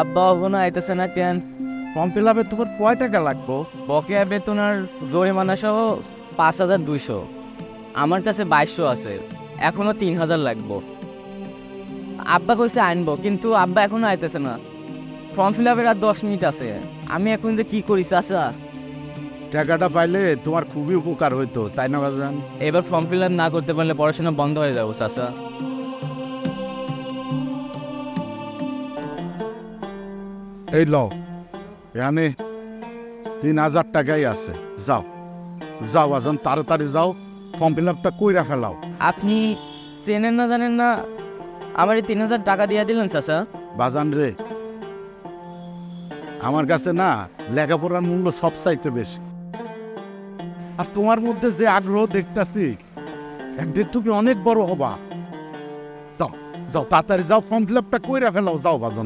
আব্বা এখনো আইতেছে না কেন? ফর্ম ফিল আপে তোমার কয় টাকা লাগবো? বকেয়া বেতন আর জরিমানা সহ 5,200। আমার কাছে 2200 আছে, এখনো 3,000 লাগবো। আব্বা কইছে আনবো, কিন্তু আব্বা এখনো আইতেছে না। ফর্ম ফিল আপের আর 10 মিনিট আছে। আমি এখন যে কি করি চাচা? টাকাটা পাইলে তোমার খুবই উপকার হইতো, তাই না বাজান? এবার ফর্ম ফিল আপ না করতে পারলে পড়াশোনা বন্ধ হয়ে যাবো চাচা। এই লও, এখানে 3,000 টাকাই আছে। যাও যাও বাজান, তাড়াতাড়ি যাও, ফর্ম ফিল আপটা কইরা ফেলাও। আপনি চেনেন না জানেন না, আমার এই 3,000 টাকা দিয়ে দিলেন চাচা। বাজান রে, আমার কাছে না লেখাপড়ার মূল্য সব চাইতে বেশি। আর তোমার মধ্যে যে আগ্রহ দেখতাছি, একদিন তুমি অনেক বড় হবা। যাও যাও, তাড়াতাড়ি যাও, ফর্ম ফিল আপটা কইরা ফেলাও। যাও বাজান।